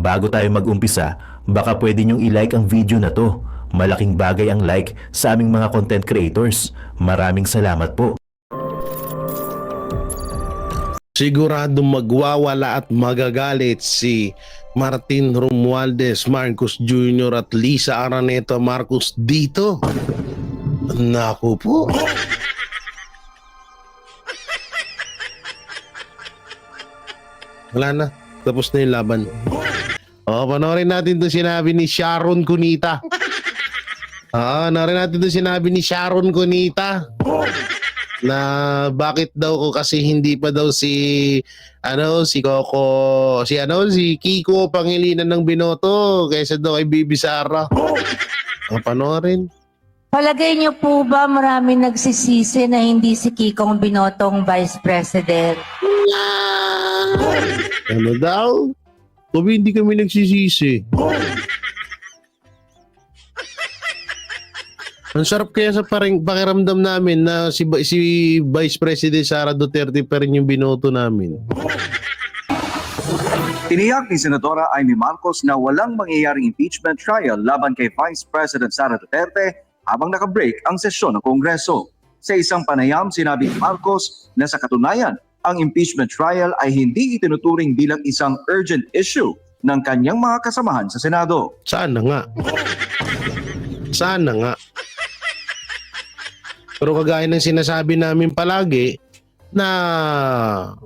Bago tayo mag-umpisa, baka pwede nyong i-like ang video na to. Malaking bagay ang like sa aming mga content creators. Maraming salamat po. Siguradong magwawala at magagalit si Martin Romualdez Marcos Jr. at Lisa Araneta Marcos dito. Naku po. Wala na. Tapos na yung laban. Panoorin natin ito sinabi ni Sharon Cunita. Panoorin natin ito sinabi ni Sharon Cunita. Na bakit daw ko kasi hindi pa daw si Kiko Pangilinan ng binoto kaysa daw kay Bibi Sara. Panoorin. Palagay niyo po ba maraming nagsisisi na hindi si Kikong binotong Vice President? Ano daw? Kami hindi kami nagsisisi. Ang sarap kaya sa pakiramdam namin na si Vice President Sara Duterte pa rin yung binoto namin. Tiniyak ni Senadora Amy Marcos na walang mangyayaring impeachment trial laban kay Vice President Sara Duterte habang naka-break ang sesyon ng Kongreso. Sa isang panayam, sinabi ni Marcos na sa katunayan, ang impeachment trial ay hindi itinuturing bilang isang urgent issue ng kanyang mga kasamahan sa Senado. Sana nga. Sana nga. Pero kagaya ng sinasabi namin palagi na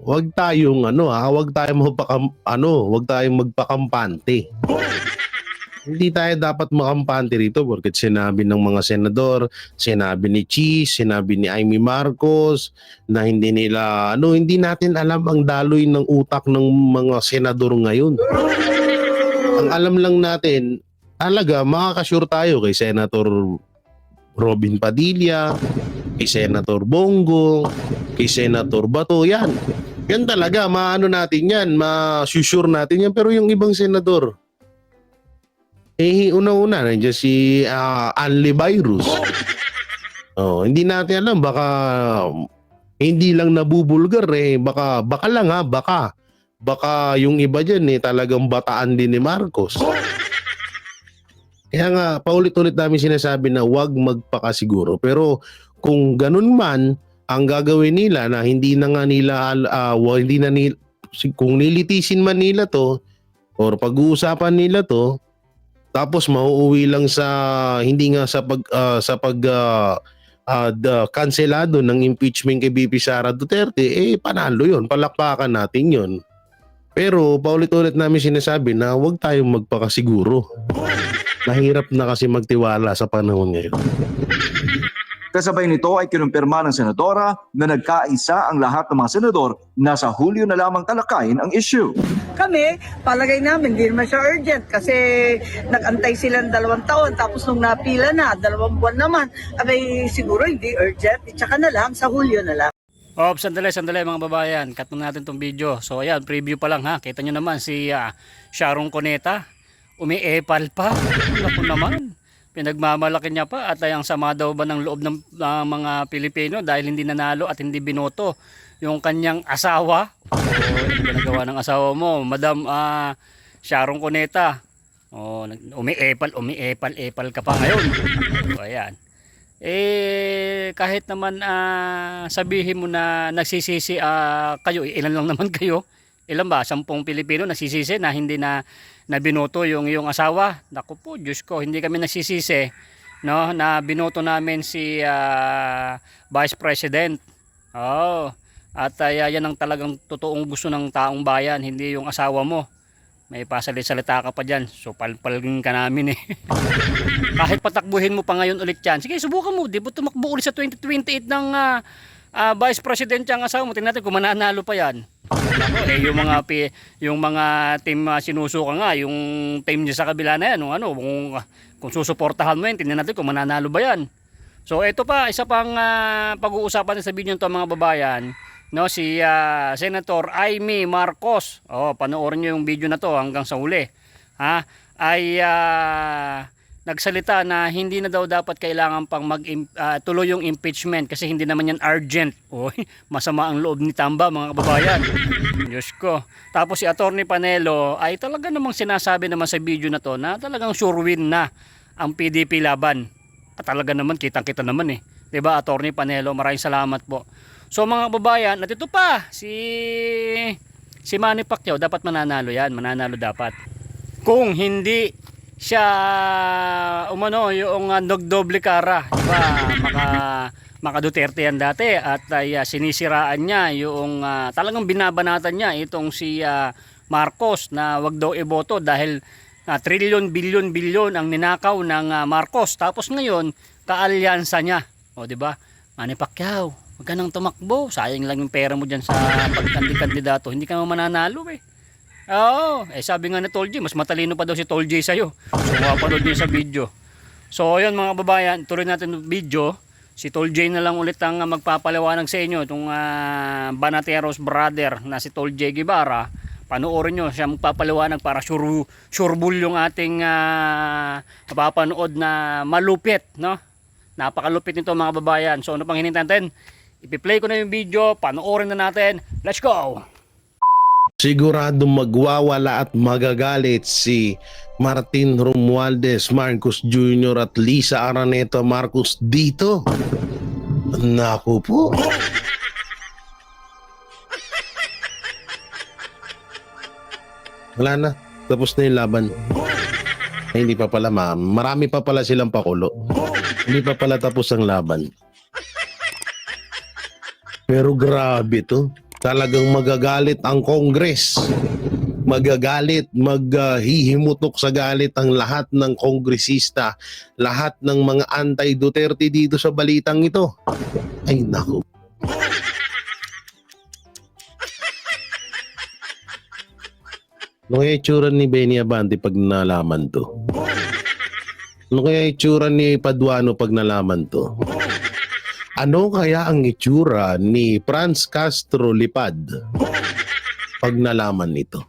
wag tayong magpakampante. Hindi tayo dapat makampante rito porque sinabi ng mga senador, sinabi ni Cheese, sinabi ni Amy Marcos na hindi natin alam ang daloy ng utak ng mga senador ngayon. Ang alam lang natin, talaga makakasure tayo kay Senator Robin Padilla, kay Senator Bongo, kay Senator Bato, yan. Yan talaga, maano natin yan, masusure natin yan. Pero yung ibang senador, una-una, nandiyan si Anli Virus. Hindi natin alam, baka hindi lang nabubulgar baka yung iba dyan talagang bataan din ni Marcos. Kaya nga, paulit-ulit namin sinasabi na huwag magpakasiguro. Pero kung ganun man, ang gagawin nila na kung nilitisin man nila to, or pag-uusapan nila to, tapos mauuwi lang sa hindi nga kanselado ng impeachment kay BP Sara Duterte, panalo yun, palakpakan natin yun. Pero paulit-ulit namin sinasabi na huwag tayong magpakasiguro. Mahirap na kasi magtiwala sa panahon ngayon. Kasabay nito ay kinumpirma ng senadora na nagkaisa ang lahat ng mga senador na sa Hulyo na lamang talakayin ang issue. Kami, palagay namin, hindi naman siya urgent kasi nag-antay sila ng 2 taon tapos nung napila na, 2 buwan naman, abay siguro hindi urgent, tsaka na lang, sa Hulyo na lang. Sandali mga babayan, cut na natin tong video. So ayan, preview pa lang ha, kita nyo naman si Sharon Cuneta, umiepal pa, naku naman. Pinagmamalaki niya pa at ang sama daw ba ng loob ng mga Pilipino dahil hindi nanalo at hindi binoto yung kanyang asawa. Ano ginagawa ng asawa mo, Madam Sharon Cuneta? Umiepal ka pa ngayon. So, ayan. Kahit naman sabihin mo na nagsisisi kayo, ilan lang naman kayo? Ilan ba? 10 Pilipino nagsisisi na hindi na binoto yung iyong asawa. Naku po, Diyos ko, hindi kami nagsisisi na binoto namin si Vice President. At yan ang talagang totoong gusto ng taong bayan, hindi yung asawa mo. May pasalit-salita ka pa dyan, so palpalin ka namin Kahit patakbuhin mo pa ngayon ulit yan, sige subukan mo, di ba tumakbo ulit sa 2028 ng Vice President yung asawa mo, tingnan natin kung mananalo pa yan. Yung mga team sinusuka nga, yung team niya sa kabila na yan, kung susuportahan mo yan, tingnan natin kung mananalo ba yan. So ito pa, isa pang pag-uusapan sa video nito mga babayan, si Senator Amy Marcos. Panoorin niyo yung video na to hanggang sa huli. Ay nagsalita na hindi na daw dapat kailangan pang tuloy yung impeachment kasi hindi naman yan urgent. Masama ang loob ni Tamba mga kababayan. Diyos ko. Tapos si Attorney Panelo ay talaga namang sinasabi naman sa video na to na talagang sure win na ang PDP laban. At talaga naman, kitang-kita naman eh. 'Di ba, Attorney Panelo? Maraming salamat po. So mga kababayan, at ito pa, si Manny Pacquiao dapat mananalo yan. Mananalo dapat. Kung hindi siya umano yung nagdoble kara, 'di ba? Maka Duterte yan dati at sinisiraan niya yung talagang binabanatan niya itong si Marcos na wag daw iboto dahil trilyon bilyon ang ninakaw ng Marcos. Tapos ngayon kaalyansa niya. O di ba? Manny Pacquiao, wag ka nang tumakbo. Sayang lang yung pera mo diyan sa pagkandidato. Hindi ka mananalo eh. Oo, sabi nga ni Tol J, mas matalino pa daw si Tol J sa'yo. So mapanood niyo sa video. So ayun mga kababayan, tuloy natin yung video. Si Tol J na lang ulit ang magpapaliwanag sa inyo itong Banateros brother na si Tol J Guevara. Panoorin nyo siya magpapaliwanag para sureball yung ating mapapanood na malupit, no? Napakalupit nito mga kababayan. So ano pang hinintay natin? Ipi-play ko na yung video, panoorin na natin. Let's go! Siguradong magwawala at magagalit si Martin Romualdez Marcos Jr. at Lisa Araneta Marcos dito. Naku po. Wala na. Tapos na yung laban. Ay, hindi pa pala, ma'am. Marami pa pala silang pakulo. Hindi pa pala tapos ang laban. Pero grabe to. Talagang magagalit ang Congress. Magagalit, maghihimutok sa galit ang lahat ng kongresista, lahat ng mga anti-Duterte dito sa balitang ito. Ay naku. Ano kaya itsura ni Benny Abante pag nalaman to? Ano kaya itsura ni Paduano pag nalaman to? Ano kaya ang itsura ni Franz Castro Lipad pag nalaman nito?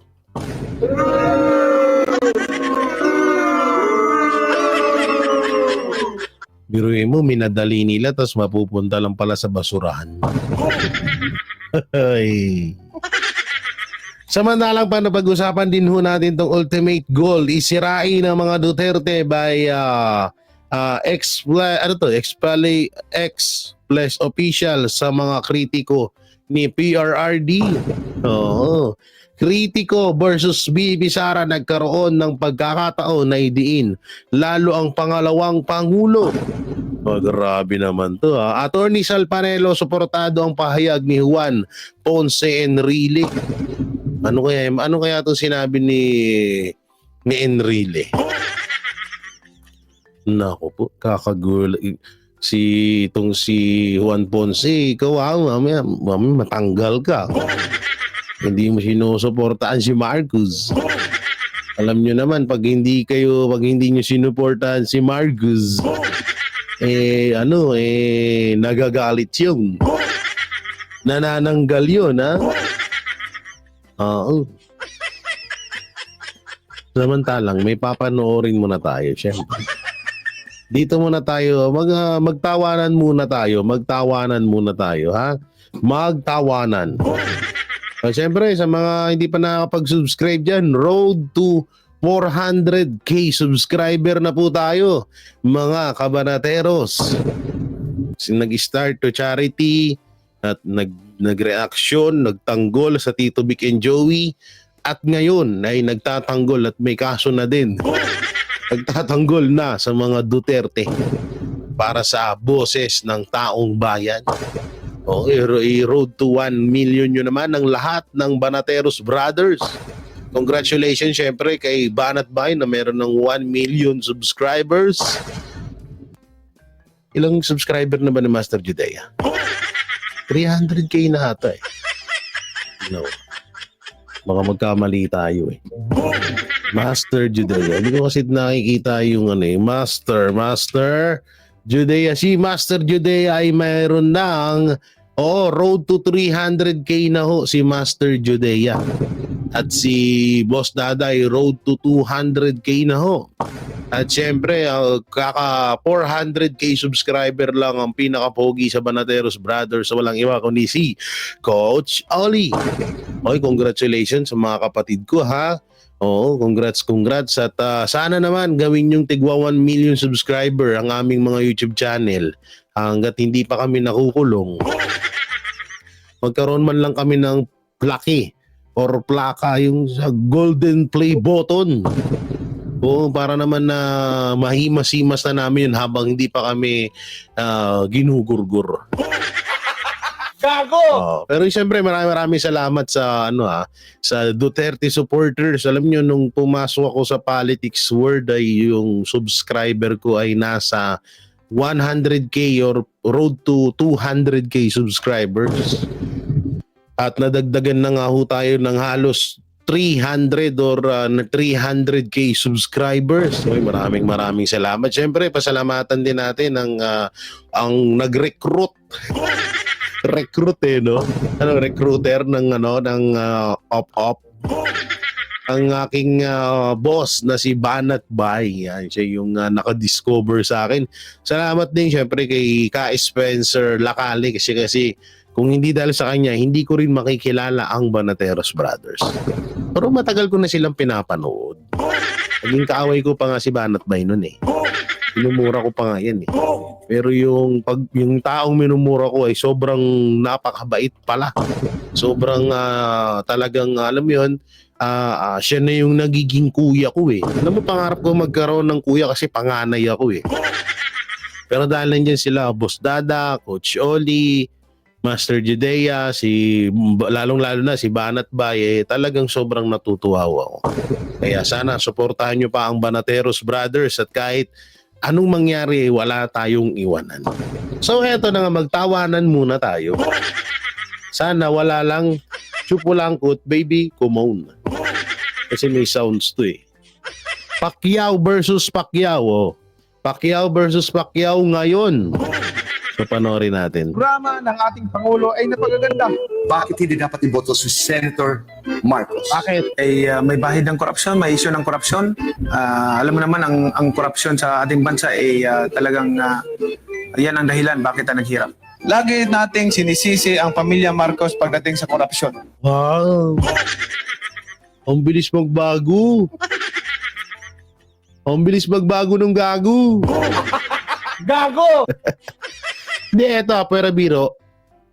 Biruin mo, minadali nila tapos mapupunta lang pala sa basurahan. Ay. Samantalang pa napag-usapan din ho natin tong ultimate goal, isirain ng mga Duterte by ex-plus official sa mga kritiko ni PRRD. Oo. Kritiko versus BP Sara nagkaroon ng pagkakataon na idiin lalo ang pangalawang pangulo. Oh, grabe naman to ha. Attorney Sal Panelo suportado ang pahayag ni Juan Ponce Enrile. Ano kaya itong sinabi ni Enrile? Nako po, kakagulo. Si Juan Ponce, ikaw mamaya matanggal ka. Hindi mo sinusuportahan si Marcos. Alam nyo naman, pag hindi nyo sinuportahan si Marcos, nagagalit yun. Nanananggal yun, ha? Oo. Samantalang, may papanoorin muna tayo, syempre. Dito muna tayo, magtawanan muna tayo, ha? Magtawanan. Siyempre, sa mga hindi pa nakakapag-subscribe dyan, road to 400k subscriber na po tayo, mga kabanateros. Nag-start to charity at nag-reaction, nagtanggol sa Tito Vic and Joey at ngayon ay nagtatanggol at may kaso na din. Nagtatanggol na sa mga Duterte para sa boses ng taong bayan. O, i-road to 1 million yun naman ng lahat ng Banateros Brothers. Congratulations syempre kay Banat Bay na meron ng 1 million subscribers. Ilang subscriber na ba ni Master Judea? 300k na ata eh. No. Baka magkamali tayo eh. Master Judea. Hindi ko kasi nakikita yung Master Judea. Si Master Judea ay mayroon ng road to 300k na ho si Master Judea. At si Boss Daday road to 200k na ho. At syempre, kaka 400k subscriber lang ang pinaka-pogi sa Banateros Brothers. Walang iba kundi si Coach Oli. Okay, congratulations sa mga kapatid ko ha. Oo, congrats. At sana naman gawin yung tigwa 1 million subscriber ang aming mga YouTube channel hanggat hindi pa kami nakukulong. Magkaroon man lang kami ng plaque or plaka yung sa golden play button. Oo, para naman na mahimas-himas na namin yun habang hindi pa kami ginugurgur. Gago! Pero siyempre maraming salamat sa sa Duterte supporters. Alam nyo, nung pumasok ako sa politics world ay yung subscriber ko ay nasa 100k or road to 200k subscribers. At nadagdagan na nga ho tayo ng halos 300 or 300k subscribers. Okay, maraming salamat. Siyempre, pasalamatan din natin ang nag-recruit. Recruiter ng op-op. Ang aking boss na si Banat Bay. Yan, siya yung nakadiscover sa akin. Salamat din siyempre kay Ka Spencer Lacali kasi kung hindi dahil sa kanya, hindi ko rin makikilala ang Banateros Brothers. Pero matagal ko na silang pinapanood. Naging kaaway ko pa nga si Banat Bay nun eh. Minumura ko pa nga yan eh. Pero yung taong minumura ko ay sobrang napakabait pala. Sobrang talagang alam mo yun, siya na yung nagiging kuya ko eh. Alam mo, pangarap ko magkaroon ng kuya kasi panganay ako eh. Pero dahil nandiyan sila, Boss Dada, Coach Oli, Master Judea, lalong-lalo na si Banat Bay, talagang sobrang natutuwa ako. Kaya sana suportahan nyo pa ang Banateros Brothers at kahit anong mangyari, wala tayong iwanan. So eto na nga, magtawanan muna tayo. Sana wala lang chupulangkot, baby, kumon. Kasi may sounds to eh. Pacquiao versus Pacquiao. Oh. Pacquiao versus Pacquiao ngayon. So panoorin natin. Programa ng ating Pangulo ay napakaganda. Bakit hindi dapat iboto si Senator Marcos? Bakit? May bahid ng korupsyon, may issue ng korupsyon. Alam mo naman, ang korupsyon sa ating bansa ay talagang yan ang dahilan bakit naghirap. Lagi nating sinisisi ang pamilya Marcos pagdating sa korupsyon. Wow. Ang bilis magbago. Ang bilis magbago ng gago. Gago! Hindi, eto, pero biro,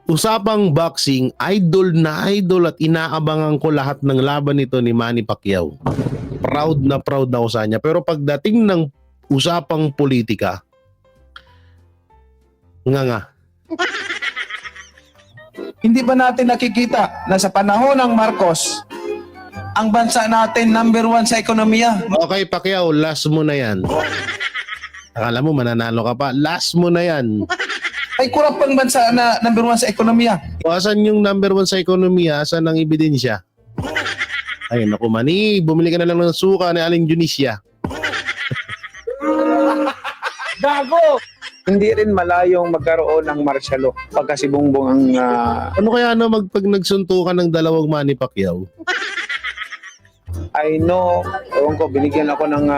usapang boxing, idol na idol at inaabangan ko lahat ng laban nito ni Manny Pacquiao. Proud na ako sa kanya. Pero pagdating ng usapang politika, nga. Hindi ba natin nakikita na sa panahon ng Marcos, ang bansa natin number 1 sa ekonomiya? Okay, Pacquiao, last mo na yan. Akala mo mananalo ka pa, last mo na yan. Ay kurap pang bansa na number 1 sa ekonomiya. Asan yung number 1 sa ekonomiya? Asan ang ebidensya? Ay, naku Manny, bumili ka na lang ng suka ni Aling Junisya. Gago! Hindi rin malayong magkaroon ng martial law pagka si Bongbong ang... Ano kaya pag nagsuntukan ng dalawang Manny Pacquiao? I know, ewan ko, binigyan ako ng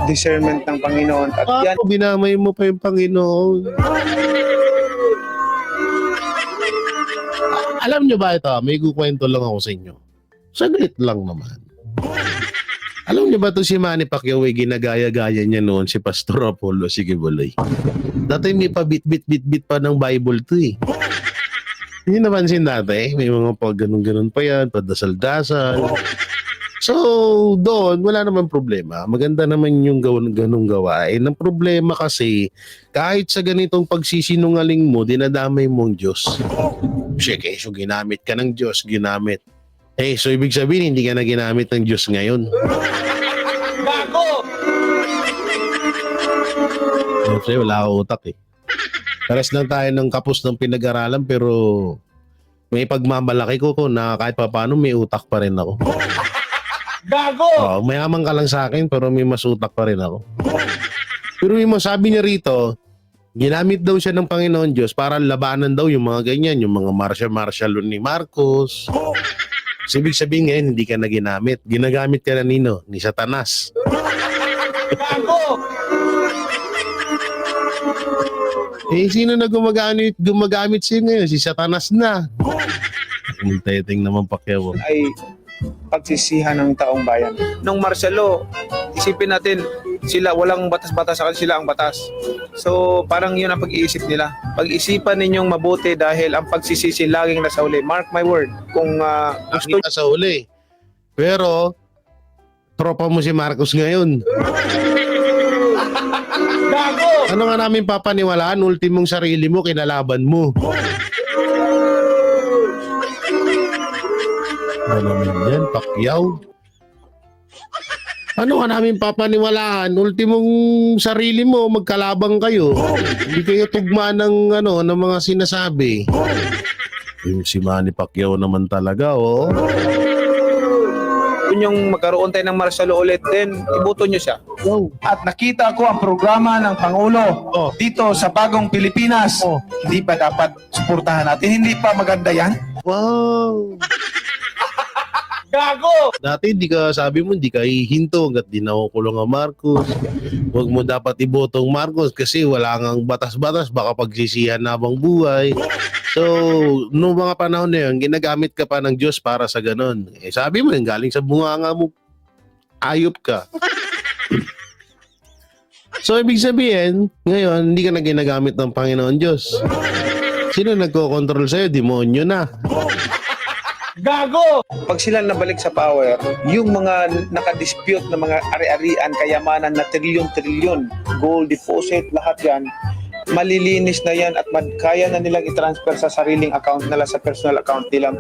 discernment ng Panginoon. At yan, Binamay mo pa yung Panginoon. Alam nyo ba ito? May kukwento lang ako sa inyo. Saglit lang naman. Alam nyo ba ito si Manny Pacquiao ay ginagaya-gaya niya noon si Pastor Apollo Sigibuloy. Dati may pa bit pa ng Bible to eh. Hindi napansin dati, may mga pag ganun-ganun pa yan, padasal-dasal. So, doon, wala naman problema. Maganda naman yung ganung gawain. Ang problema kasi, kahit sa ganitong pagsisinungaling mo, dinadamay mong Diyos. Sige, so ginamit ka ng Diyos, ginamit. So ibig sabihin, hindi ka na ginamit ng Diyos ngayon. gago! Kasi wala akong utak eh. Pares lang tayo ng kapos ng pinag-aralan, pero may pagmamalaki ko na kahit paano may utak pa rin ako. Gago! Mayaman ka lang sa akin pero may masutak pa rin ako. Pero yung sabi niya rito, ginamit daw siya ng Panginoon Diyos para labanan daw yung mga ganyan, yung mga martial ni Marcos. So, ibig sabihin ngayon, hindi ka na ginamit. Ginagamit ka na ni Satanas. Sino na gumagamit sa'yo ngayon? Si Satanas na. Magtayting naman Pacquiao. ay pagsisihan ng taong bayan. Nung martial law, isipin natin, sila walang batas-batas, sa kanila sila ang batas. So parang yun ang pag-iisip nila. Pag-isipan ninyong mabuti dahil ang pagsisisi laging nasa uli. Mark my word, kung gusto Gusto sa uli. Pero, tropa mo si Marcos ngayon. Ano nga namin papaniwalaan? Ultimong sarili mo, kinalaban mo. Ano naman yan? Pacquiao? Ano nga namin papaniwalaan? Ultimong sarili mo, magkalabang kayo. Hindi kayo tugma ng, ng mga sinasabi. Yung si Manny Pacquiao naman talaga, oh. Kung yung magkaroon tayo ng martial law ulit din, iboto nyo siya. Wow. At nakita ko ang programa ng Pangulo Oh. dito sa bagong Pilipinas. Oh. Hindi pa dapat suportahan natin? Hindi pa maganda yan? Wow. Gago! Dati sabi mo, hindi ka hihinto hanggat di nakukulong ang Marcos. Huwag mo dapat ibotong Marcos kasi wala ngang batas-batas, baka pagsisihan na habang buhay. So, noong mga panahon na yun, ginagamit ka pa ng Diyos para sa ganon. Sabi mo, galing sa bunganga mo, ayop ka. So, ibig sabihin, ngayon, hindi ka na ginagamit ng Panginoon Diyos. Sino nagko-control sa'yo? Demonyo na. Gago! Pag sila nabalik sa power, yung mga nakadispute na mga ari-arian, kayamanan na trilyon-trilyon, gold deposit, lahat yan, malilinis na yan at kaya na nilang i-transfer sa sariling account nila, sa personal account nila.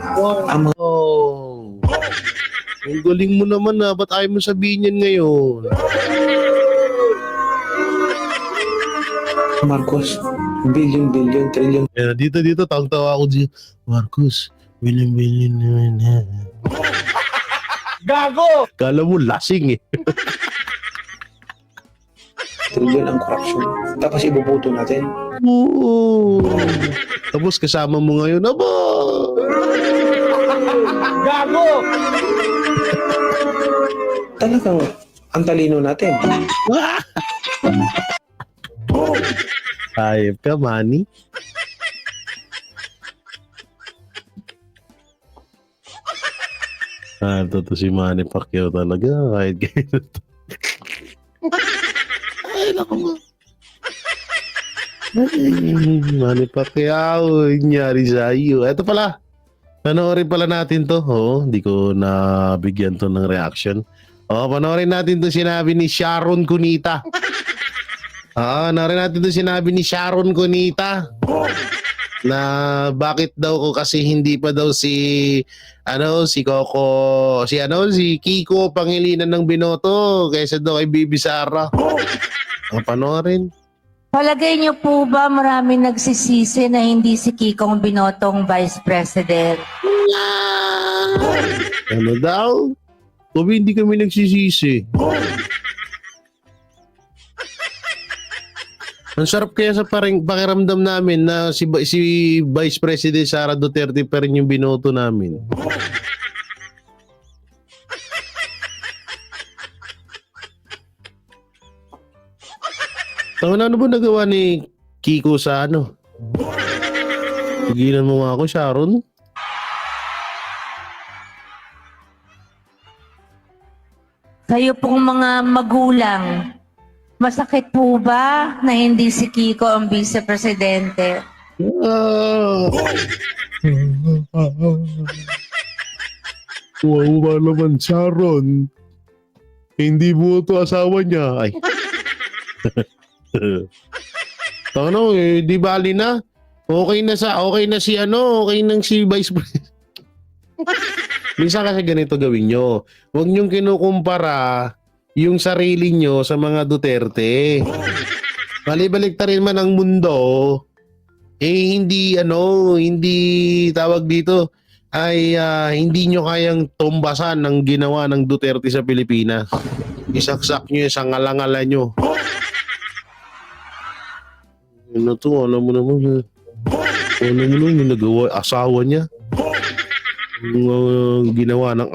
Ang mga Oh. Ang galing mo naman na. Ba't ayaw mo sabihin yan ngayon? Marcos, billion, trillion. Dito, tawag-tawa ako dito. Marcos, billion naman ha. Gago! Kala mo lasing eh. Trillion ang corruption. Tapos ibubuto natin. Oo. Tapos kasama mo ngayon, aba! Gago! Talagang ang talino natin. Ayop ka, Manny. Ito si Manny Pacquiao talaga. Kahit ganyan. Ay, naku mo. Manny Pacquiao, nangyari sa iyo. Ito pala. Panoorin pala natin to. Hindi ko nabigyan to ng reaction. Panoorin natin to sinabi ni Sharon Cunita. Panoorin natin to sinabi ni Sharon Cunita. Na bakit daw kasi hindi pa daw si Kiko Pangilinan ng binoto kaysa daw kay Bibi Sara. Panoorin. Palagay niyo po ba maraming nagsisisi na hindi si Kikong binotong Vice President? Ano daw? Sabi, hindi kami nagsisisi. Ang sarap kaya sa pakiramdam namin na si Vice President Sara Duterte pa rin yung binoto namin. Ano ba nagawa ni Kiko sa Tigilan mo nga ako, Sharon. Kayo pong mga magulang, masakit po ba na hindi si Kiko ang Vice Presidente? Wow, naman, Sharon. Hindi mo ito asawa niya. Ay. Di bali na. Okay na si Vice President. Minsan kasi ganito gawin nyo. Huwag nyong kinukumpara yung sarili nyo sa mga Duterte. Balik-baliktarin man ang mundo, hindi tawag dito, hindi nyo kayang tumbasan ng ginawa ng Duterte sa Pilipinas. Isaksak nyo yung sangalangala nyo. Alam mo naman yung nagawa, asawa niya. Yung ginawa ng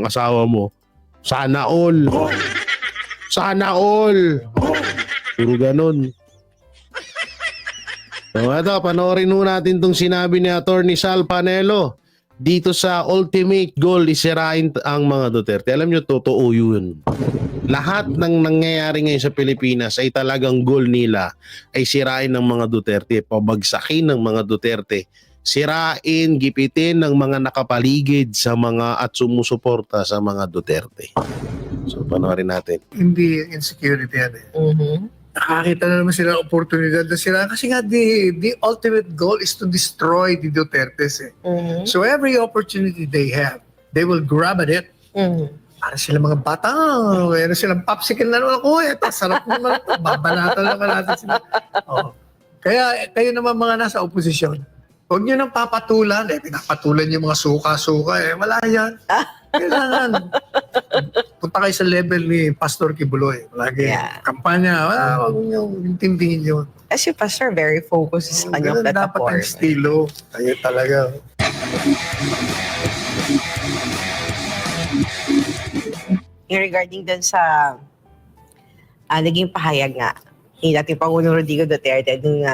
asawa mo. Sana all. Sana all. Puro ganun. So ito, panoorin mo natin itong sinabi ni Attorney Sal Panelo dito sa ultimate goal isirain ang mga Duterte. Alam nyo, totoo yun. Lahat ng nangyayari ngayon sa Pilipinas ay talagang goal nila ay sirain ng mga Duterte, pabagsakin ng mga Duterte, sirain, gipitin ng mga nakapaligid sa mga at sumusuporta sa mga Duterte. So panoorin natin. Hindi insecurity yan eh. Nakakita na naman sila ng oportunidad na sila kasi nga the ultimate goal is to destroy the Dutertes eh. So every opportunity they have, they will grab at it. Para sila mga bata, meron silang popsicle na naman ako eh. Sarap naman ito, babanatan naman natin sila. Oh. Kaya kayo naman mga nasa oposisyon, huwag nyo nang papatulan eh. Pinapatulan yung mga suka-suka eh. Wala yan. Kailangan. Punta kayo sa level ni Pastor Kibuloy. Lagi. Kampanya. Huwag nyo intindihin yun. As your pastor, very focused sa kanyang Ganun dapat ang platform. estilo. Kayo talaga. Yung regarding dun sa naging pahayag nga ni dating Pangulong Rodrigo Duterte nung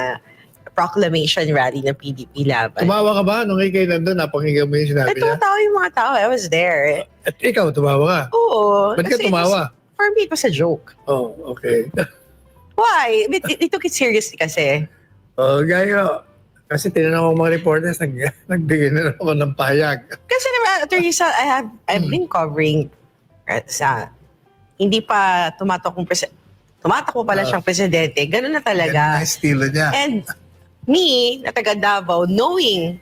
proclamation rally ng PDP laban. Tumawa ka ba nung kayo nandun? Napakinggan mo yung sinabi At niya? tumatawa yung mga tao. I was there. At ikaw, tumawa ka? Oo. Ba't ka Kasi tumawa? For me, it was a joke. Oh, okay. Why? It took it seriously kasi. Oh, gaya. Kasi tinanong ko mga reporters, nagbigay na ako ng payag. Kasi naman, Attorney Sal, I've been covering sa hindi pa tumatakbo pala siyang presidente. Ganun na Yan talaga. ang estilo niya. And me, na taga Davao, knowing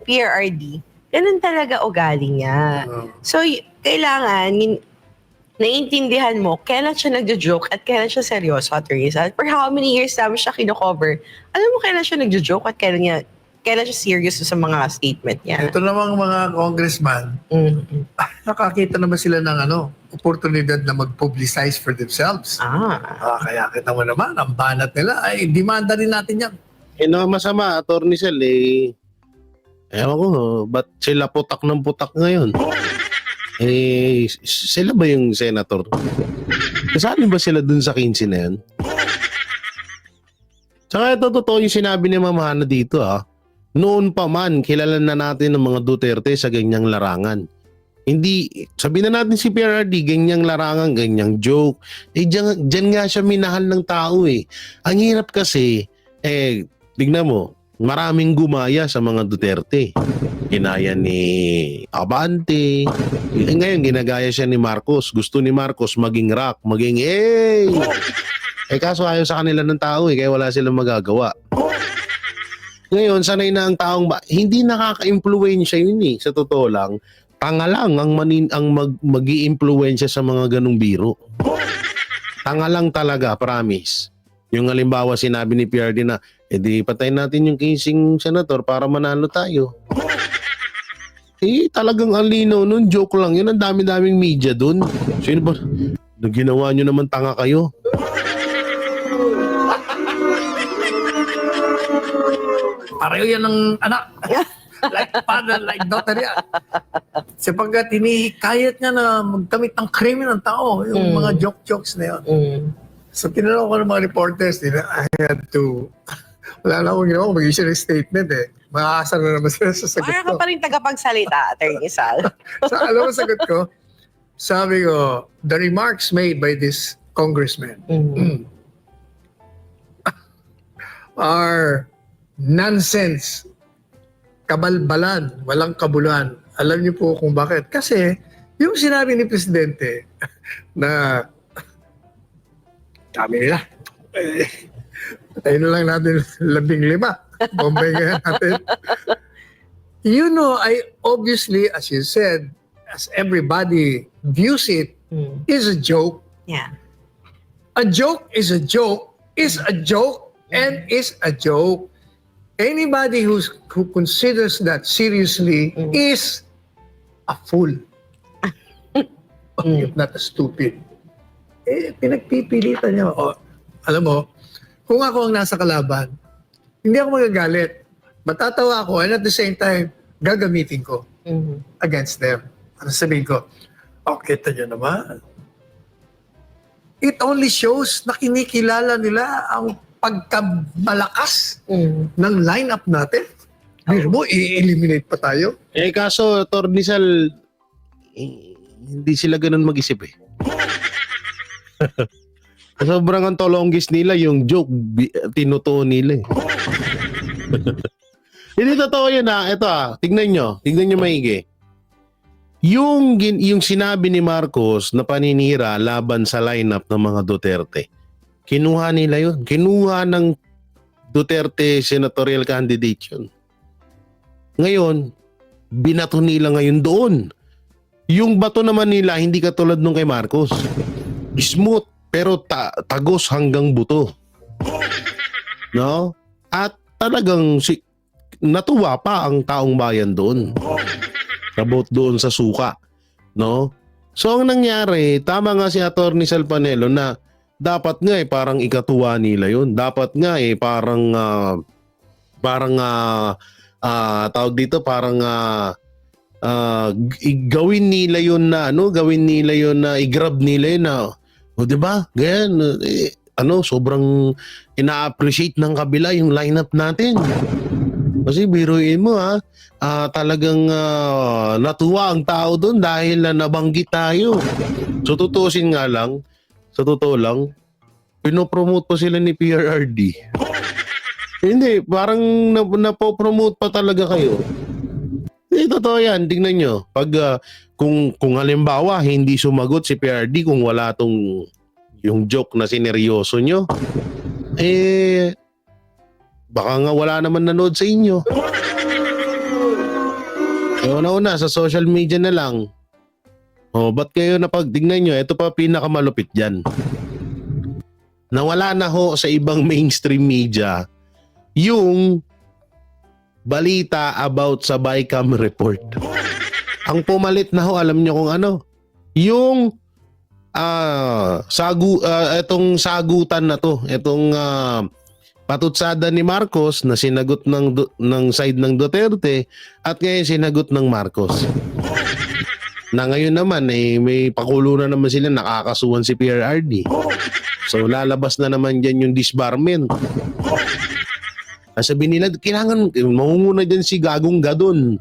PRRD, ganun talaga ugali niya. Oh. So, kailangan, naiintindihan mo kailan siya nagjo-joke at kailan siya seryoso, Attorney Sal. For how many years namin siya kino-cover, alam mo kailan siya nagjo-joke at kailan siya serious sa mga statement niya. Ito namang mga congressman, nakakita naman sila ng oportunidad na mag-publicize for themselves. Kaya kita mo naman, ang banat nila, ay demanda rin natin yan. Masama, Attorney Sal, ewan ko, ba't sila putak ng putak ngayon? Sila ba yung senator? Kasali ba sila dun sa 15 na yan? Tsaka ito, totoo yung sinabi ni Ma'am Hana dito Noon pa man, kilala na natin ng mga Duterte sa ganyang larangan. Hindi, sabihin na natin si PRRD, ganyang larangan, ganyang joke. Dyan nga siya minahal ng tao eh. Ang hirap kasi, tignan mo, maraming gumaya sa mga Duterte. Ginaya ni Abante. Ngayon, ginagaya siya ni Marcos. Gusto ni Marcos maging rock, maging kaso ayaw sa kanila ng tao kaya wala silang magagawa. Ngayon, sanay na ang taong hindi nakaka-impluwensya yun sa totoo lang. Tanga lang ang mag-i-impluwensya sa mga ganong biro. Tanga lang talaga, promise. Yung halimbawa sinabi ni PRD na, di patayin natin yung casing senator para manalo tayo. Talagang ang linaw nun, joke lang yun. Ang dami-daming media dun. Sino ba? Ginawa nyo naman tanga kayo. Pareho yan ng anak. Like father, like daughter yan. Sapagkat hinihikayat niya na magkamit ng krimen ng tao. Yung mga joke-jokes na yun. So tinanong ko ng mga reporters, I had to, wala na akong ginawa, mag-issue ng statement Makakasar na naman sila sa sagot Para ko. ka pa rin tagapagsalita, Attorney Sal. So alam mo sagot ko? Sabi ko, the remarks made by this congressman are nonsense, kabalbalan, walang kabuluhan. Alam niyo po kung bakit. Kasi yung sinabi ni Presidente na sabi nila, patayin na lang natin 15. Bombay kaya natin. Obviously, as you said, as everybody views it, is a joke. Yeah. A joke is a joke, is a joke, and is a joke. Anybody who considers that seriously is a fool. If not a stupid. Pinagpipilitan niya. Alam mo, kung ako ang nasa kalaban, hindi ako magagalit. Matatawa ako and at the same time, gagamitin ko against them. Ano sabihin ko? Kita nyo naman. it only shows na kinikilala nila ang pagkamalakas ng lineup natin. Pero mo, i-eliminate pa tayo. Kaso, Tornisal, hindi sila ganun mag-isip eh. Sobrang ang tolongis nila, yung joke, tinutuon nila eh. Hindi totoo yun Ito tignan nyo maigi. Yung sinabi ni Marcos na paninira laban sa lineup ng mga Duterte, kinuha nila yun. Kinuha ng Duterte senatorial candidate yun. Ngayon, binato nila ngayon doon. Yung bato naman nila, hindi katulad nung kay Marcos. Smooth, pero tagos hanggang buto. No? At talagang natuwa pa ang taong bayan doon. About doon sa suka. No? So ang nangyari, tama nga si Atty. Salpanelo na dapat nga parang ikatuwa nila yun. Dapat nga tawag dito gawin nila yun na i-grab nila yun na o diba? Ganyan sobrang ina-appreciate ng kabila yung lineup natin. Kasi biruin mo talagang natuwa ang tao doon dahil nabanggit tayo. So tutusin nga lang, sa totoo lang, pinopromote pa sila ni PRRD. Hindi, parang napopromote pa talaga kayo. Hindi, totoo yan. Tingnan nyo. Pag, kung halimbawa, hindi sumagot si PRD kung wala tong yung joke na sineryoso nyo, baka nga wala naman nanood sa inyo. Una-una, sa social media na lang. Ba't kayo tignan nyo? Ito pa pinakamalupit dyan. Nawala na ho sa ibang mainstream media yung balita about sa BICAM report. Ang pumalit na ho, alam nyo kung ano? Yung itong sagutan na to, itong patutsada ni Marcos na sinagot ng side ng Duterte at ngayon sinagot ng Marcos. Na ngayon naman may pakulo na naman sila, nakakasuhan si PRRD. So lalabas na naman dyan yung disbarment. Sabi nila, kailangan mangunguna dyan si Gagong Gadon.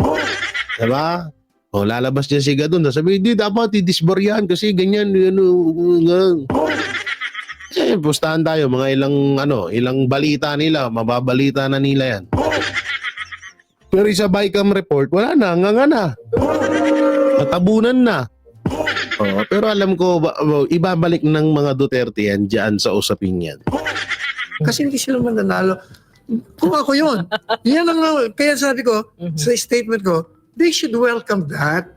Diba? Lalabas dyan si Gadon. Sabi, di dapat i-disbar yan kasi ganyan. Pustahan tayo, mga ilang balita nila, mababalita na nila yan. Pero sa BICAM report, wala na, nga. Natabunan na. Pero alam ko, ibabalik ng mga Duterte yan dyan sa usaping yan. Kasi hindi sila mananalo. Kung ako yun. Yan ang, kaya sabi ko, sa statement ko, they should welcome that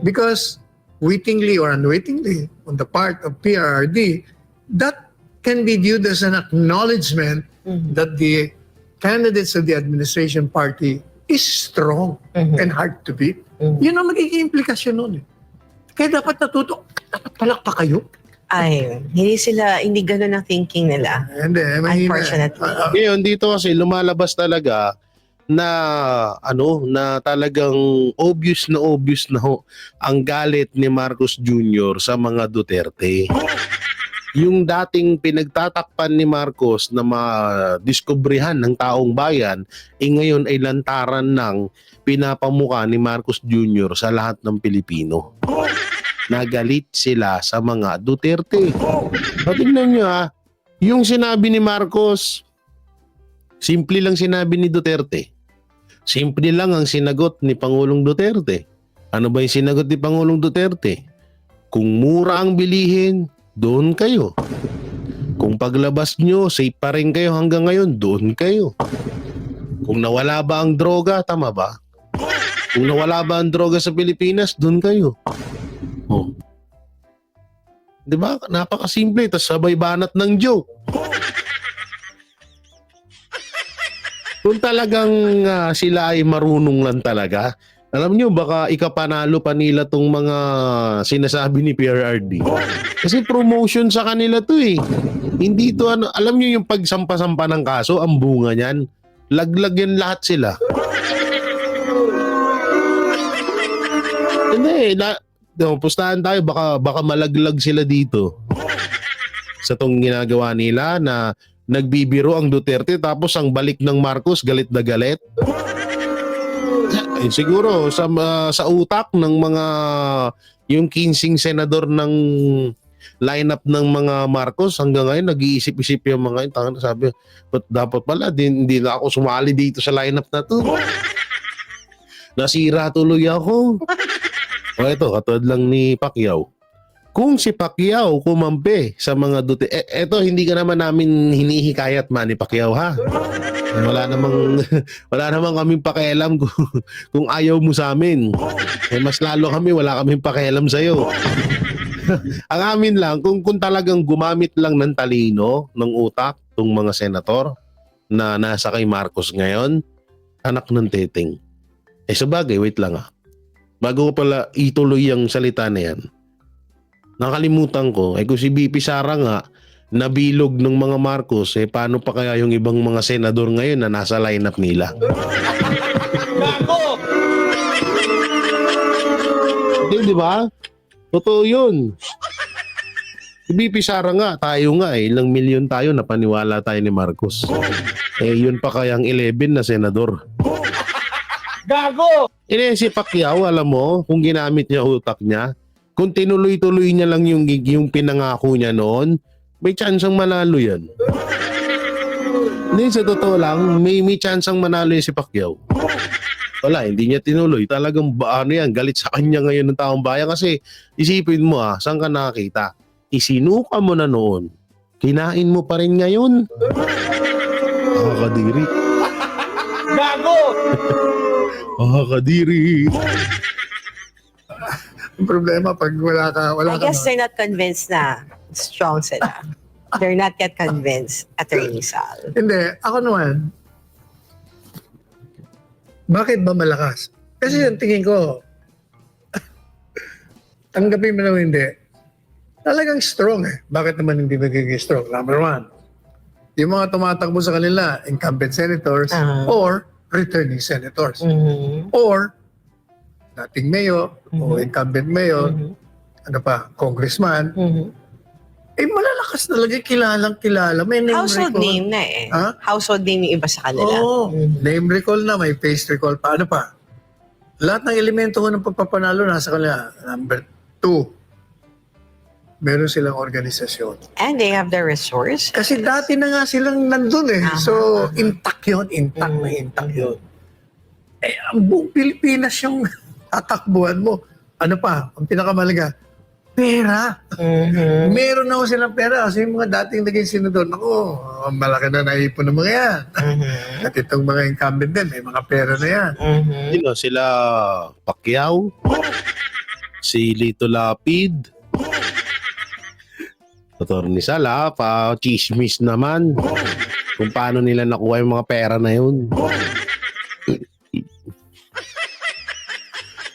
because wittingly or unwittingly on the part of PRRD, that can be viewed as an acknowledgement that the candidates of the administration party is strong and hard to beat. Yun ang magiging implikasyon nun. Kaya dapat dapat palakpa kayo. Ay, hindi ganun ang thinking nila. Hindi, mahina. Unfortunately. Ngayon dito kasi lumalabas talaga na na talagang obvious na ho ang galit ni Marcos Jr. sa mga Duterte. Yung dating pinagtatakpan ni Marcos na madiskubrihan ng taong bayan, ngayon ay lantaran ng pinapamuka ni Marcos Jr. sa lahat ng Pilipino. Nagalit sila sa mga Duterte. Tingnan nyo yung sinabi ni Marcos, simple lang sinabi ni Duterte. Simple lang ang sinagot ni Pangulong Duterte. Ano ba yung sinagot ni Pangulong Duterte? Kung mura ang bilihin, doon kayo. Kung paglabas nyo, safe pa rin kayo hanggang ngayon, doon kayo. Kung nawala ba ang droga, tama ba? Kung nawala ba ang droga sa Pilipinas, doon kayo. Diba? Napakasimple. Tapos sabay banat ng joke. Kung talagang sila ay marunong lang talaga, alam nyo, baka ikapanalo pa nila tong mga sinasabi ni PRRD. Kasi promotion sa kanila to eh. Hindi to alam nyo yung pagsampa-sampa ng kaso, ang bunga niyan, laglag yan lahat sila. Hindi, pustahan tayo, baka malaglag sila dito. sa tong ginagawa nila na nagbibiro ang Duterte tapos ang balik ng Marcos galit na galit. Siguro sa utak ng mga yung 15 senador ng lineup ng mga Marcos hanggang ngayon nag-iisip-isip yung mga yun. Tangan, sabi, but dapat pala hindi na ako sumali dito sa lineup na to. Nasira tuloy ako. O ito, katulad lang ni Pacquiao. Kung si Pacquiao kumampi sa mga Duterte, eto hindi ka naman namin hinihikayat Manny Pacquiao ha. Wala namang kaming pakialam kung ayaw mo sa amin. Mas lalo kami, wala kaming pakialam sa iyo. Ang amin lang, kung talagang gumamit lang ng talino, ng utak, tong mga senator na nasa kay Marcos ngayon, anak ng teteng. Sabagay, wait lang bago ko pala ituloy ang salita na yan, nakalimutan ko, kung si BP Sara nga, nabilog ng mga Marcos, paano pa kaya yung ibang mga senador ngayon na nasa lineup nila? Di ba? Totoo yun. Si BP Sara nga, tayo nga ilang milyon tayo, napaniwala tayo ni Marcos. Yun pa kayang 11 na senador. Gago! Si Pacquiao, alam mo, kung ginamit niya utak niya, kung tinuloy-tuloy niya lang yung pinangako niya noon, may chance ang manalo yan. Hindi, sa totoo lang, may chance ang manalo yan si Pacquiao. Wala, hindi niya tinuloy. Talagang yan, galit sa kanya ngayon ng taong bayan kasi isipin mo saan ka nakakita? Isinuka mo na noon. Kinain mo pa rin ngayon. Kadiri. Gago! Kadiri. Ang problema pag wala I ka guess they're not convinced na strong sila. They're not yet convinced, Attorney Sal. Hindi, ako naman, bakit ba malakas? Kasi yung tingin ko, tanggapin mo na hindi, talagang strong Bakit naman hindi magiging strong? Number one, yung mga tumatakbo sa kanila, incumbent senators or returning senators. Or dating mayor o incumbent mayor, congressman, malalakas talaga, kilalang-kilala. May name Household recall. name na Household name yung iba sa kanila. Oo. Name recall na, may face recall pa. Ano pa? Lahat ng elemento ko ng pagpapanalo nasa kanila. Number 2, meron silang organisasyon. And they have the resource. Kasi dati na nga silang nandun So, intact yun. Intact na intact yun. Ang buong Pilipinas yung tatakbuhan mo. Ano pa? Ang pinakamalaga, pera. Meron na silang pera. Kasi yung mga dating naging senador, malaki na naipon ng mga yan. At itong mga incumbent din, may mga pera na yan. Sila Pacquiao, si Lito Lapid, Attorney Sala, chismis naman kung paano nila nakuha yung mga pera na yun.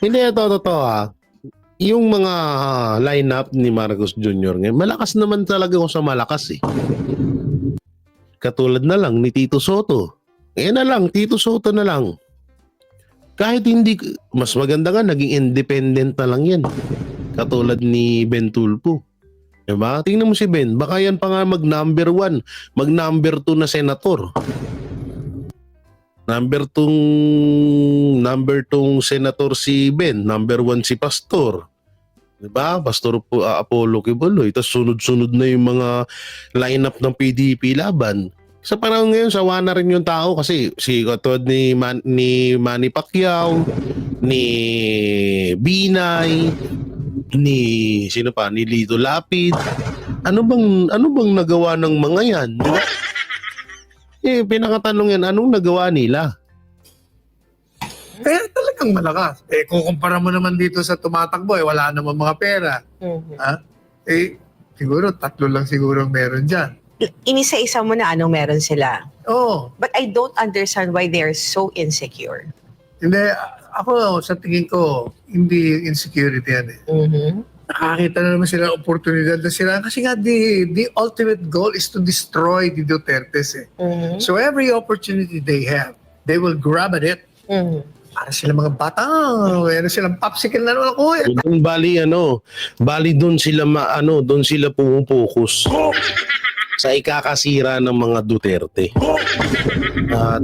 Hindi, totoo yung mga lineup ni Marcos Jr. ngayon, malakas naman talaga kung sa malakas Katulad na lang ni Tito Soto. Na lang, Tito Soto na lang. Kahit hindi, mas maganda nga, naging independent na lang yan. Katulad ni Ben Tulfo. Diba? Tingnan mo si Ben, baka yan pa nga mag-number 1, mag-number 2 na senator. Number 2 senator si Ben, number 1 si Pastor. Diba? Pastor Apollo Kibuloy. Tapos sunod-sunod na yung mga lineup ng PDP laban. Sa panahon ngayon, sawa na rin yung tao kasi si katulad ni Manny Pacquiao, ni Binay, ni sino pa, ni Lito Lapid. Ano bang nagawa ng mga yan? Diba? Pinakatanong yan, anong nagawa nila? Kaya talagang malakas. Kukumpara mo naman dito sa tumatakbo, wala naman mga pera. Siguro, 3 lang siguro meron dyan. Inisa-isa mo na anong meron sila. Oo. But I don't understand why they are so insecure. Hindi, ako sa tingin ko, hindi insecurity yan Nakakita na naman sila oportunidad na sila. Kasi nga, the ultimate goal is to destroy the Dutertes So every opportunity they have, they will grab at it. para sila mga bata, meron silang popsicle na naman ako eh. Doon bali doon sila doon sila pumupokus sa ikakasira ng mga Duterte.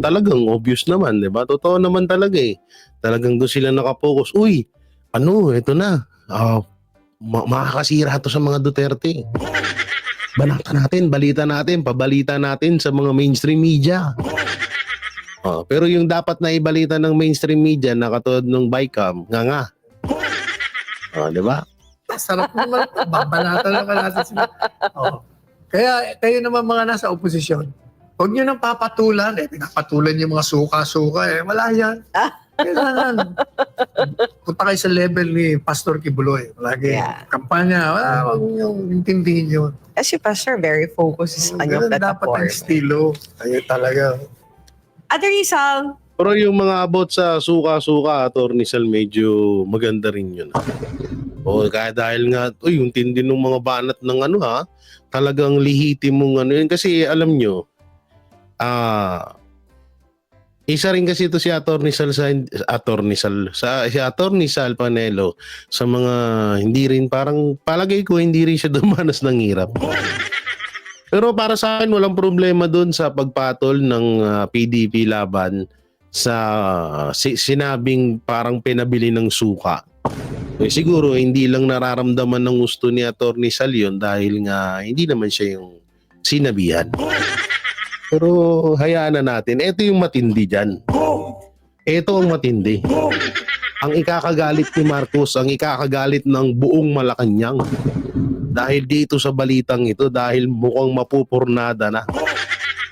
Talagang obvious naman, 'di ba? Totoo naman talaga eh. Talagang doon sila nakapokus. Uy, ito na. Makakasira to sa mga Duterte. Banata natin, pabalita natin sa mga mainstream media. Pero yung dapat na ibalita ng mainstream media na katulad ng Bicam, nga. Di ba? Sarap naman. Babalatan naman natin sila. Kaya kayo naman mga nasa oposisyon, huwag nyo nang papatulan. Pinapatulan yung mga suka-suka. Wala yan. Kailangan. Punta kayo sa level ni Pastor Kibuloy. Lagi kampanya. Huwag nyo intindihin yun. Kasi Pastor, very focused sa kanyang Ganun dapat ang platform. estilo. Ayun talaga. Ate Rizal, Pero yung mga about sa suka-suka, Atty. Sal, medyo maganda rin yun. Kaya dahil nga, yung tindi ng mga banat ng talagang lihitimong yun. Kasi alam nyo, isa rin kasi ito si Atty. Sal Panelo sa mga hindi rin parang palagay ko hindi rin siya dumanas ng hirap. Pero para sa akin walang problema doon sa pagpatol ng PDP laban sa sinabing parang pinabili ng suka. Siguro hindi lang nararamdaman ng gusto ni Atty. Sal yun dahil nga hindi naman siya yung sinabihan. Pero hayaan na natin. Ito yung matindi dyan. Ito ang matindi. Ang ikakagalit ni Marcos, ang ikakagalit ng buong Malacanang. Dahil dito sa balitang ito, dahil mukhang mapupurnada na.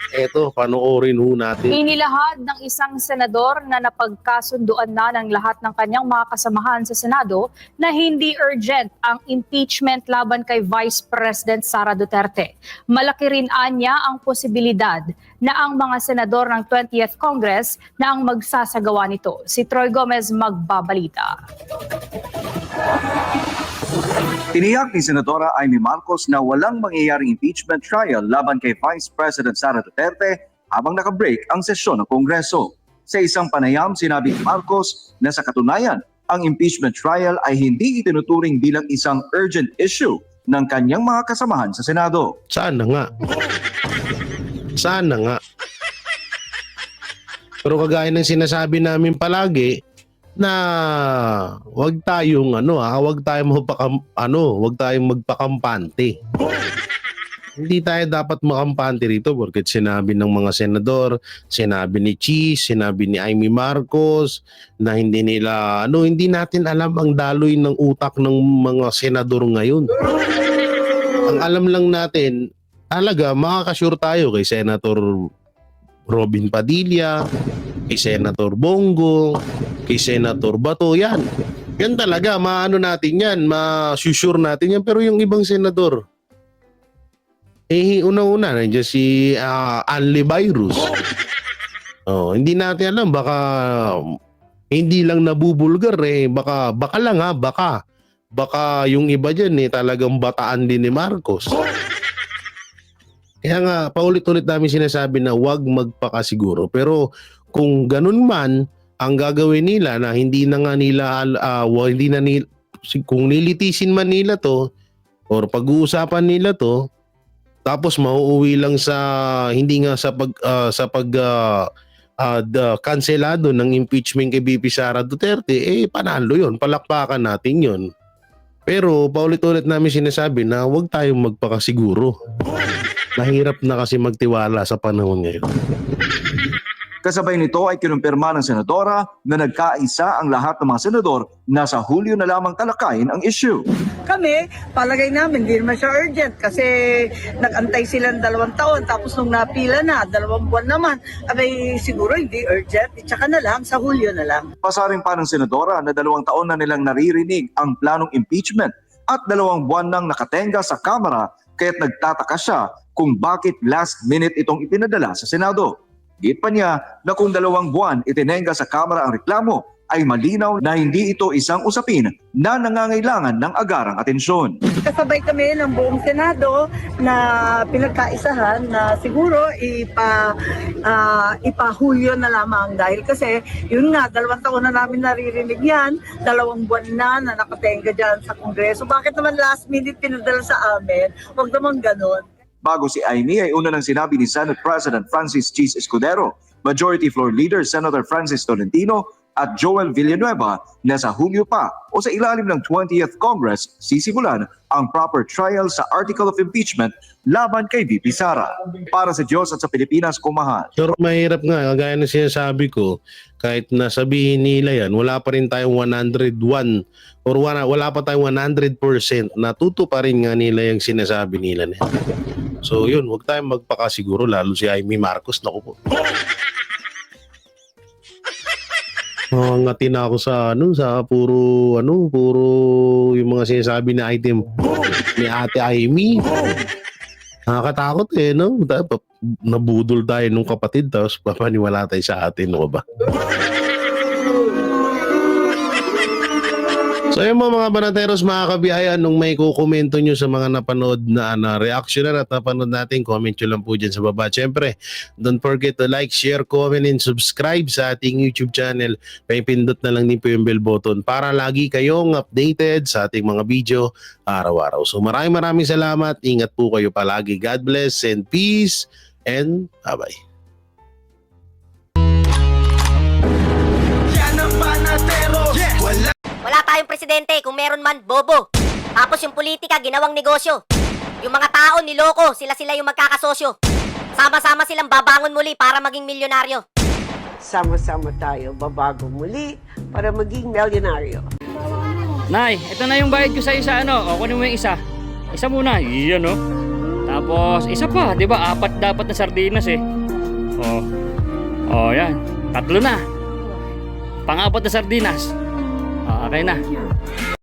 Eto, panoorin ho natin. Inilahad ng isang senador na napagkasunduan na ng lahat ng kanyang mga kasamahan sa Senado na hindi urgent ang impeachment laban kay Vice President Sara Duterte. Malaki rin anya ang posibilidad na ang mga senador ng 20th Congress na ang magsasagawa nito. Si Troy Gomez magbabalita. Tiniyak ni Senadora Amy Marcos na walang mangyayaring impeachment trial laban kay Vice President Sara Duterte habang nakabreak ang sesyon ng Kongreso. Sa isang panayam, sinabi ni Marcos na sa katunayan, ang impeachment trial ay hindi itinuturing bilang isang urgent issue ng kanyang mga kasamahan sa Senado. Sana nga. Sana nga. Pero kagaya ng sinasabi namin palagi, na wag tayong wag tayong magpakampante. Hindi tayo dapat makampante rito porque sinabi ng mga senador, sinabi ni Cheese, sinabi ni Amy Marcos na hindi natin alam ang daloy ng utak ng mga senador ngayon. Ang alam lang natin, talaga makakasure tayo kay Senator Robin Padilla, kay Senator Bongo, kay Senator Bato, yan talaga, natin yan, ma-sure natin yan. Pero yung ibang senador, una-una, nandiyan si Anli Virus. Hindi natin alam, baka hindi lang nabubulgar baka lang baka yung iba dyan talagang bataan din ni Marcos. Kaya nga, paulit-ulit namin sinasabi na huwag magpakasiguro. Pero kung ganun man, ang gagawin nila na hindi na nga nila kung nilitisin man nila to or pag-uusapan nila to tapos mauuwi lang sa hindi nga sa kanselado ng impeachment kay BP Sara Duterte, panalo yun, palakpakan natin yun. Pero paulit-ulit namin sinasabi na huwag tayong magpakasiguro. Mahirap na kasi magtiwala sa panahon ngayon. Kasabay nito ay kinumpirma ng senadora na nagkaisa ang lahat ng mga senador na sa Hulyo na lamang talakayin ang issue. Kami, palagay namin, hindi naman siya urgent kasi nag-antay sila ng 2 taon tapos nung napila na, 2 buwan naman, siguro hindi urgent, tsaka na lang, sa Hulyo na lang. Pasaring pa ng senadora na 2 taon na nilang naririnig ang planong impeachment at 2 buwan nang nakatenga sa Kamara kaya't nagtataka siya kung bakit last minute itong ipinadala sa Senado. Git pa niya na kung 2 buwan itinenga sa Kamara ang reklamo, ay malinaw na hindi ito isang usapin na nangangailangan ng agarang atensyon. Kasabay kami ng buong Senado na pinagkaisahan na siguro ipahulyo na lamang dahil kasi yun nga, 2 taon na namin naririnig yan, 2 buwan na nakatenga dyan sa Kongreso. Bakit naman last minute pinadala sa amin? Huwag naman ganon. Bago si Amy ay una nang sinabi ni Senate President Francis Cheese Escudero, Majority Floor Leader Senator Francis Tolentino at Joel Villanueva na sa Hulyo pa o sa ilalim ng 20th Congress sisimulan ang proper trial sa Article of Impeachment laban kay VP Sara. Para sa Diyos at sa Pilipinas, kumahal. Pero mahirap nga, gaya na sinasabi ko, kahit nasabihin nila yan, wala pa rin tayong 101 or wala pa tayong 100% na tutuparin nga nila yung sinasabi nila. So yun, huwag tayong magpakasiguro, lalo si Amy Marcos, naku po. Ngati na ako sa puro yung mga sinasabi na item ni Ate Amy. Nakakatakot no? Nabudol tayo nung kapatid tapos papaniwala tayo sa atin, no ba? So yung mga banateros, mga kabiyayan, nung may kukomento nyo sa mga napanood na reaction at napanood natin, comment nyo lang po dyan sa baba. Siyempre, don't forget to like, share, comment, and subscribe sa ating YouTube channel. Pindot na lang din po yung bell button para lagi kayong updated sa ating mga video araw-araw. So maraming salamat. Ingat po kayo palagi. God bless and peace and bye-bye. Wala tayong presidente, kung meron man, bobo. Tapos yung politika, ginawang negosyo. Yung mga tao, niloko, sila yung magkakasosyo. Sama-sama silang babangon muli para maging milyonaryo. Sama-sama tayo babago muli para maging milyonaryo. Nay, ito na yung bayad ko sa isa, O, kunin mo yung isa. Isa muna, iyan, Tapos, isa pa, di ba? 4 dapat na sardinas, yan. 3 na. Pang-4 na sardinas. Okay na.